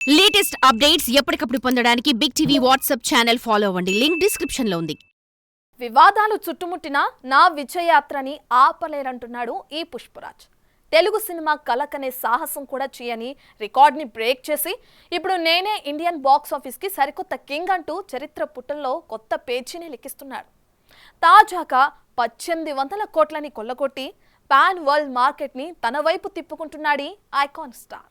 Latest updates ఎప్పటికప్పుడు పొందడానికి big TV WhatsApp channel follow అవ్వండి. లింక్ డిస్క్రిప్షన్ లో ఉంది. వివాదాలు చుట్టుముట్టిన నా విజయయాత్రని ఆపలేరంటున్నాడు ఈ పుష్పరాజ్. తెలుగు సినిమా కలకనే సాహసం కూడా చేయని రికార్డ్ని బ్రేక్ చేసి ఇప్పుడు నేనే ఇండియన్ బాక్స్ ఆఫీస్కి సరికొత్త కింగ్ అంటూ చరిత్ర పుటల్లో కొత్త పేజీని లిఖిస్తున్నాడు. తాజాగా 1800 కోట్లని కొల్లగొట్టి పాన్ వరల్డ్ మార్కెట్ని తన వైపు తిప్పుకుంటున్నాడు ఐకాన్ స్టార్.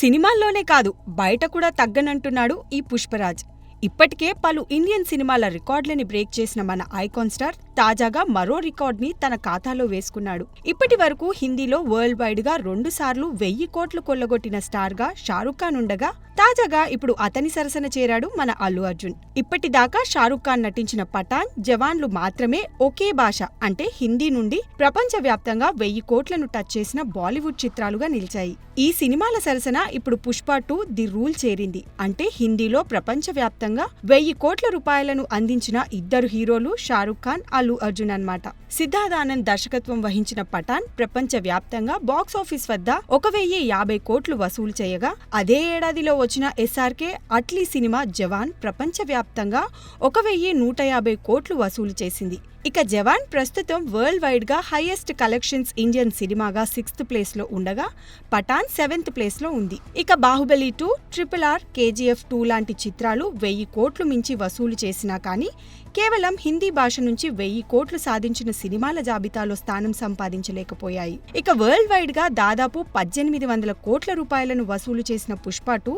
సినిమాల్లోనే కాదు బయట కూడా తగ్గనంటున్నాడు ఈ పుష్పరాజ్. ఇప్పటికే పలు ఇండియన్ సినిమాల రికార్డులని బ్రేక్ చేసిన మన ఐకాన్ స్టార్ తాజాగా మరో రికార్డ్ని తన ఖాతాలో వేసుకున్నాడు. ఇప్పటి వరకు హిందీలో వరల్డ్ వైడ్ గా 2 సార్లు 1000 కోట్లు కొల్లగొట్టిన స్టార్ గా షారుఖ్ ఖాన్ ఉండగా తాజాగా ఇప్పుడు అతని సరసన చేరాడు మన అల్లు అర్జున్. ఇప్పటిదాకా షారుఖ్ ఖాన్ నటించిన పఠాన్, జవాన్లు మాత్రమే ఒకే భాష అంటే హిందీ నుండి ప్రపంచవ్యాప్తంగా 1000 కోట్లను టచ్ చేసిన బాలీవుడ్ చిత్రాలుగా నిలిచాయి. ఈ సినిమాల సరసన ఇప్పుడు పుష్ప 2 ది రూల్ చేరింది. అంటే హిందీలో ప్రపంచవ్యాప్తంగా 1000 కోట్ల రూపాయలను అందించిన ఇద్దరు హీరోలు షారుఖ్ ఖాన్, అల్లు అర్జున్ అన్నమాట. సిద్ధార్థ్ ఆనంద్ దర్శకత్వం వహించిన పఠాన్ ప్రపంచవ్యాప్తంగా బాక్సాఫీస్ వద్ద 1050 కోట్లు వసూలు చేయగా అదే ఏడాదిలో వచ్చిన ఎస్ఆర్కే అట్లీ సినిమా జవాన్ ప్రపంచవ్యాప్తంగా 1150 కోట్లు వసూలు చేసింది. ఇక జవాన్ ప్రస్తుతం వరల్డ్ వైడ్ గా హైయెస్ట్ కలెక్షన్స్ ఇండియన్ సినిమాగా 6th ప్లేస్ లో ఉండగా పఠాన్ 7th ప్లేస్ లో ఉంది. ఇక బాహుబలి 2, RRR, KGF 2 లాంటి చిత్రాలు 1000 కోట్లు మించి వసూలు చేసినా కానీ కేవలం హిందీ భాష నుంచి 1000 కోట్లు సాధించిన సినిమాల జాబితాలో స్థానం సంపాదించలేకపోయాయి. ఇక వరల్డ్ వైడ్ గా దాదాపు 1800 కోట్ల రూపాయలను వసూలు చేసిన పుష్ప 2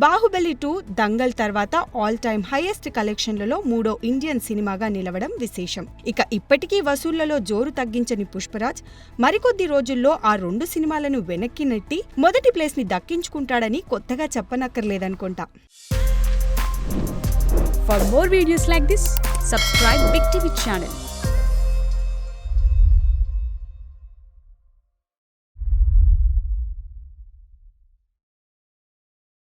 బాహుబలి 2, దంగల్ తర్వాత ఆల్ టైమ్ హైయెస్ట్ కలెక్షన్లలో 3వ ఇండియన్ సినిమాగా నిలవడం విశేషం. ఇక ఇప్పటికీ వసూళ్లలో జోరు తగ్గించని పుష్పరాజ్ మరికొద్ది రోజుల్లో ఆ 2 సినిమాలను వెనక్కి నెట్టి మొదటి ప్లేస్ ని దక్కించుకుంటాడని కొత్తగా చెప్పనక్కర్లేదనుకుంటా. For more videos like this, subscribe Big TV channel.